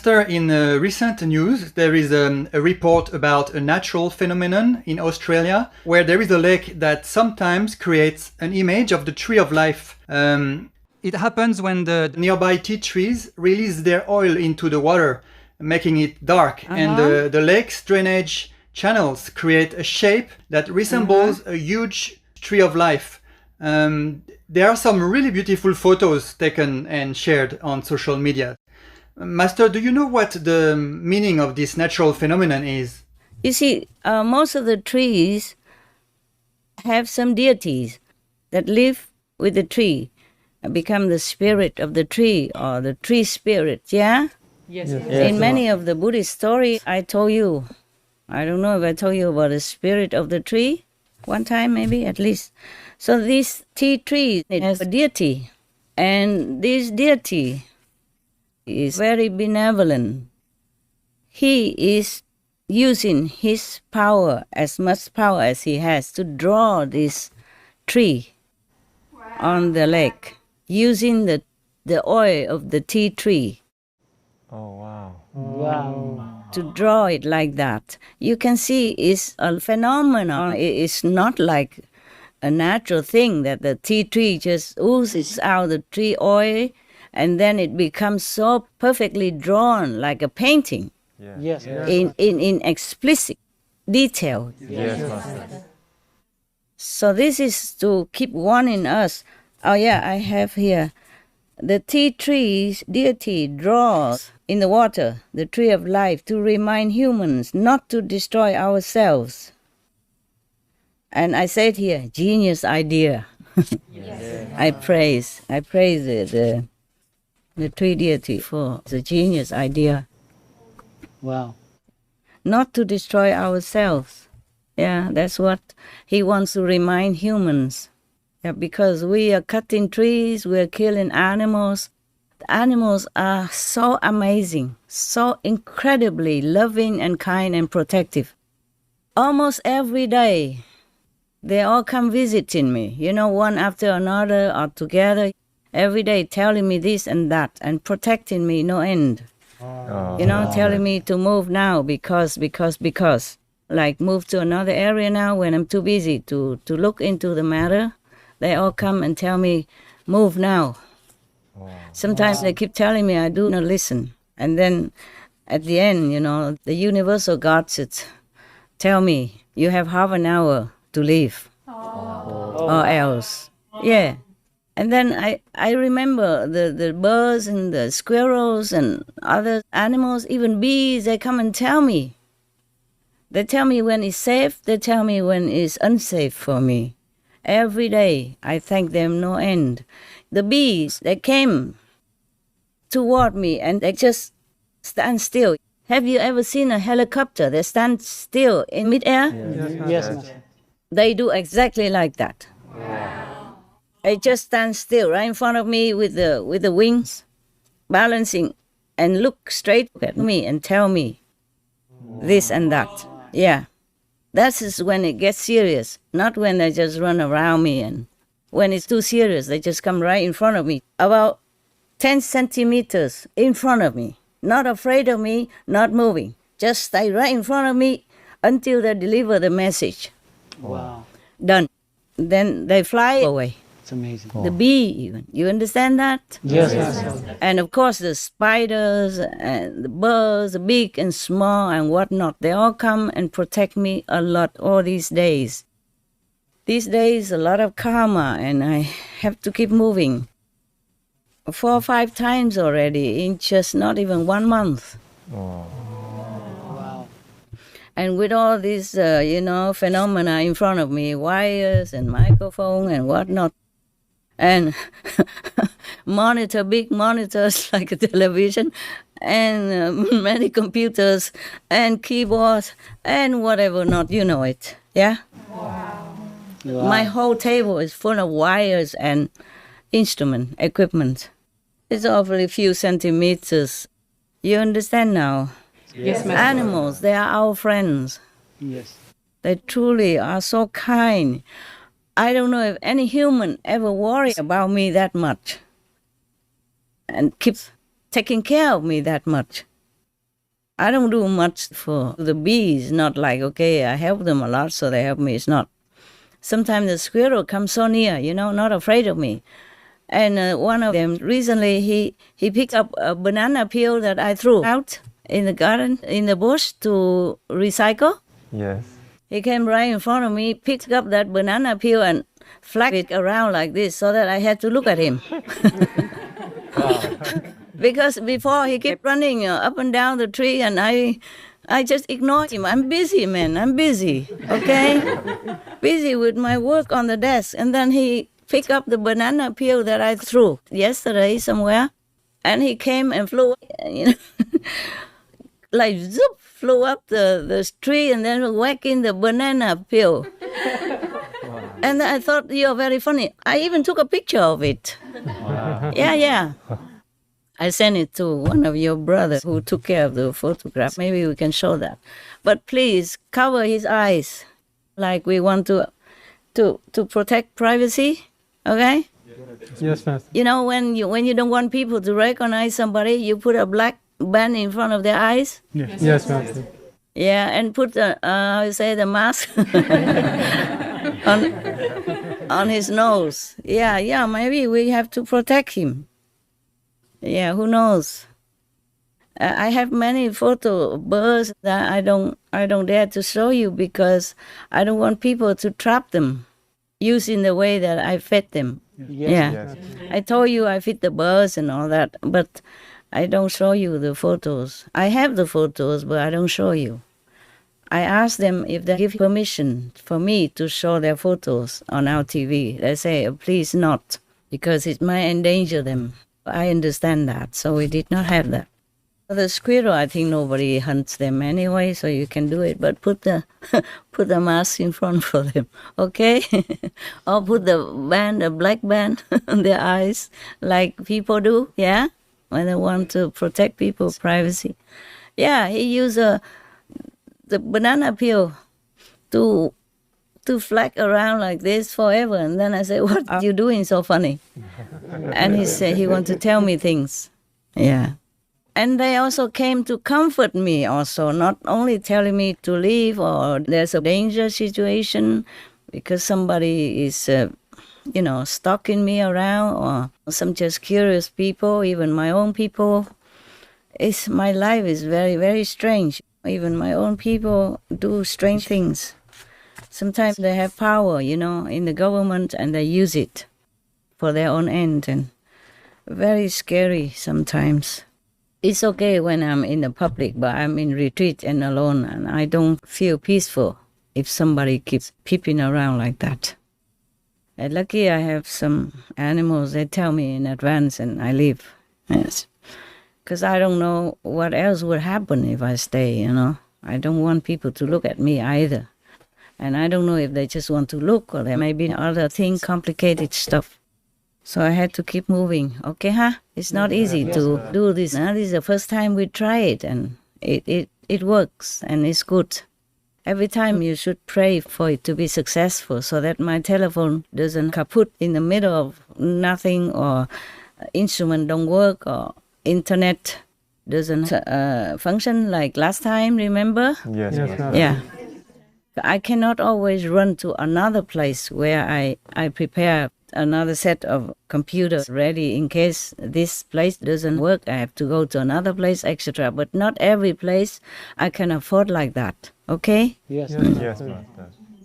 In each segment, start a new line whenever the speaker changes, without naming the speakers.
Master, in recent news, there is a report about a natural phenomenon in Australia where there is a lake that sometimes creates an image of the tree of life. It happens when the nearby tea trees release their oil into the water, making it dark, and the lake's drainage channels create a shape that resembles a huge tree of life. There are some really beautiful photos taken and shared on social media. Master, do you know what the meaning of this natural phenomenon is?
You see, most of the trees have some deities that live with the tree and become the spirit of the tree or the tree spirit, yeah?
Yes.
In many of the Buddhist stories, I told you, I don't know if I told you about the spirit of the tree one time, maybe at least. So this tea tree, it has a deity, and this deity is very benevolent. He is using his power, as much power as he has, to draw this tree on the lake, using the oil of the tea tree.
Oh, wow.
Wow.
To draw it like that. You can see it's a phenomenon. It's not like a natural thing that the tea tree just oozes out the tree oil and then it becomes so perfectly drawn like a painting.
Yeah.
Yes.
In explicit detail.
Yes, Master.
So this is to keep warning us. Oh yeah, I have here. The tea tree's deity draws in the water the tree of life to remind humans not to destroy ourselves. And I said here, genius idea.
Yes.
I praise the tree deity for the genius idea.
Wow.
Not to destroy ourselves. Yeah, that's what he wants to remind humans. Yeah, because we are cutting trees, we are killing animals. The animals are so amazing, so incredibly loving and kind and protective. Almost every day, they all come visiting me, one after another or together, every day telling me this and that and protecting me no end. Telling me to move now because. Like move to another area now when I'm too busy to look into the matter. They all come and tell me, move now. Sometimes they keep telling me I do not listen. And then at the end, the universal God should tell me, you have half an hour to leave. Or else. Yeah. And then I remember the birds and the squirrels and other animals, even bees, they come and tell me. They tell me when it's safe, they tell me when it's unsafe for me. Every day, I thank them no end. The bees, they came toward me and they just stand still. Have you ever seen a helicopter that stands still in midair?
Yes, Master.
They do exactly like that. Wow. They just stand still right in front of me with the wings, balancing, and look straight at me and tell me this and that. Yeah. That is when it gets serious, not when they just run around me. And when it's too serious, they just come right in front of me, about 10 centimeters in front of me, not afraid of me, not moving. Just stay right in front of me until they deliver the message.
Wow.
Done. Then they fly away.
It's amazing.
The bee even. You understand that?
Yes, Master.
And of course the spiders and the birds, the big and small and whatnot, they all come and protect me a lot all these days. These days a lot of karma and I have to keep moving. 4 or 5 times already in just not even 1 month.
Wow.
And with all these, phenomena in front of me, wires and microphone and whatnot, and big monitors like a television, and many computers and keyboards and whatever not, you know it, yeah?
Wow.
My whole table is full of wires and instrument, equipment. It's awfully few centimeters. You understand now?
Yes, Master.
Animals, they are our friends.
Yes.
They truly are so kind. I don't know if any human ever worry about me that much and keep taking care of me that much. I don't do much for the bees, not like, okay, I help them a lot, so they help me. It's not. Sometimes the squirrel comes so near, not afraid of me. And one of them, recently, he picked up a banana peel that I threw out in the garden, in the bush to recycle.
Yes.
He came right in front of me, picked up that banana peel and flapped it around like this so that I had to look at him. Because before he kept running up and down the tree and I just ignored him. I'm busy, man. I'm busy, okay? Busy with my work on the desk. And then he picked up the banana peel that I threw yesterday somewhere. And he came and flew, like zoop, flew up the tree and then whack in the banana peel. And I thought, you're very funny. I even took a picture of it.
Wow.
Yeah. I sent it to one of your brothers who took care of the photograph. Maybe we can show that. But please cover his eyes, like we want to protect privacy. Okay?
Yes, Master.
When you don't want people to recognize somebody, you put a black band in front of their eyes.
Yes, Master.
Yeah, and put the mask on his nose. Yeah. Maybe we have to protect him. Yeah, who knows? I have many photo birds that I don't dare to show you because I don't want people to trap them using the way that I fed them.
Yes.
I told you I feed the birds and all that, but I don't show you the photos. I have the photos, but I don't show you. I ask them if they give permission for me to show their photos on our TV. They say, please not, because it might endanger them. I understand that, so we did not have that. The squirrel, I think nobody hunts them anyway, so you can do it. But put the mask in front for them, okay? Or put the black band on their eyes, like people do, yeah? When they want to protect people's privacy. Yeah, he used the banana peel to flag around like this forever. And then I said, what are you doing so funny? And he said he wanted to tell me things. Yeah. And they also came to comfort me also, not only telling me to leave or there's a danger situation because somebody is, stalking me around or some just curious people, even my own people. My life is very, very strange. Even my own people do strange things. Sometimes they have power, in the government and they use it for their own end and very scary sometimes. It's okay when I'm in the public, but I'm in retreat and alone and I don't feel peaceful if somebody keeps peeping around like that. And lucky I have some animals, they tell me in advance and I leave. Yes. Because I don't know what else would happen if I stay, I don't want people to look at me either. And I don't know if they just want to look or there may be other thing, complicated stuff. So I had to keep moving. Okay, It's not easy to do this. This is the first time we try it and it works and it's good. Every time you should pray for it to be successful so that my telephone doesn't kaput in the middle of nothing or instrument don't work or internet doesn't function like last time, remember?
Yes.
Yeah. I cannot always run to another place where I prepare another set of computers ready in case this place doesn't work. I have to go to another place, etc. But not every place I can afford like that, okay?
Yes.
Yes, Master.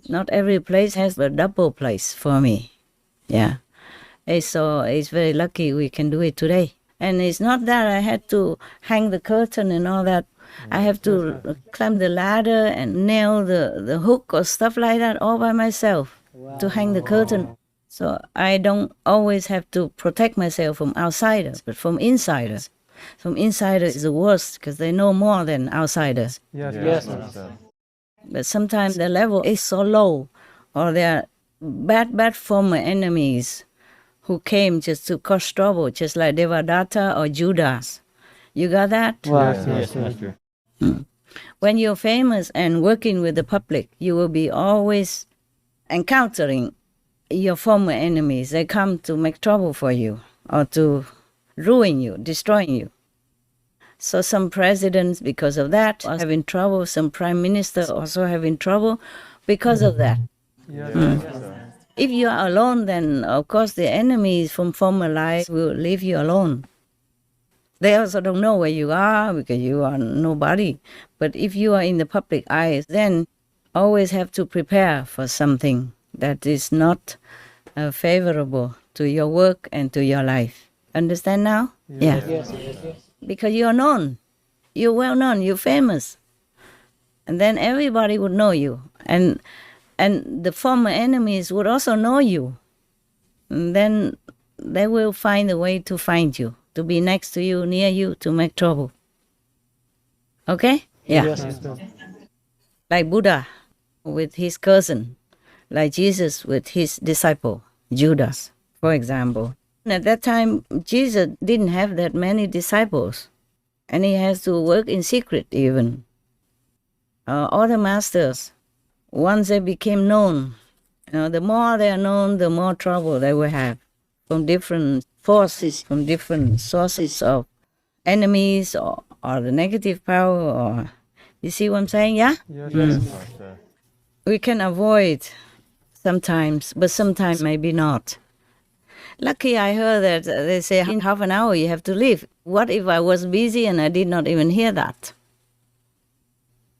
Not every place has a double place for me. Yeah. So it's very lucky we can do it today. And it's not that I had to hang the curtain and all that. I have to climb the ladder and nail the hook or stuff like that all by myself to hang the curtain. So I don't always have to protect myself from outsiders, but from insiders. From insiders is the worst because they know more than outsiders.
Yes.
But sometimes the level is so low or they're bad former enemies who came just to cause trouble, just like Devadatta or Judas. You got that?
Yes.
When you're famous and working with the public, you will be always encountering your former enemies. They come to make trouble for you or to ruin you, destroy you. So some presidents, because of that, are having trouble. Some prime minister also having trouble because of that. If you are alone, then of course the enemies from former life will leave you alone. They also don't know where you are because you are nobody. But if you are in the public eye, then always have to prepare for something that is not favorable to your work and to your life. Understand now? Yeah.
Yes.
Because you are known. You're well known. You're famous. And then everybody would know you. And the former enemies would also know you. And then they will find a way to find you, to be next to you, near you, to make trouble. Okay? Yeah.
Yes.
Like Buddha with his cousin, like Jesus with his disciple, Judas, for example. At that time, Jesus didn't have that many disciples, and he has to work in secret even. Other masters, once they became known, the more they are known, the more trouble they will have from different forces, from different sources of enemies or the negative power. Or you see what I'm saying? Yeah?
Yes.
Master.
We can avoid sometimes, but sometimes maybe not. Lucky I heard that they say in half an hour you have to leave. What if I was busy and I did not even hear that?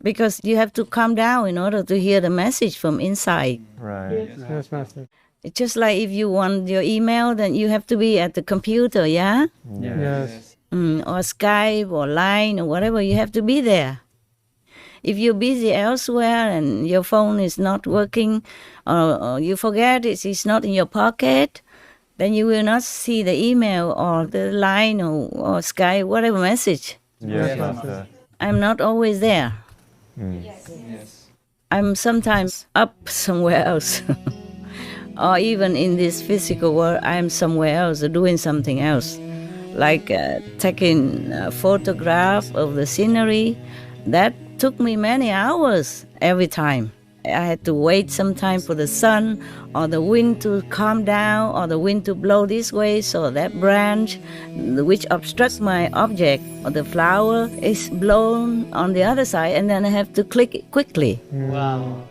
Because you have to calm down in order to hear the message from inside.
Right.
Yes, Master.
It's just like if you want your email, then you have to be at the computer, yeah?
Yes.
Or Skype or Line or whatever, you have to be there. If you're busy elsewhere and your phone is not working or you forget it's not in your pocket, then you will not see the email or the Line or Skype, whatever message.
Yes, Master.
I'm not always there. I'm sometimes up somewhere else. Or even in this physical world, I'm somewhere else doing something else. Like taking a photograph of the scenery. That took me many hours every time. I had to wait some time for the sun or the wind to calm down or the wind to blow this way so that branch which obstructs my object or the flower is blown on the other side and then I have to click it quickly.
Wow.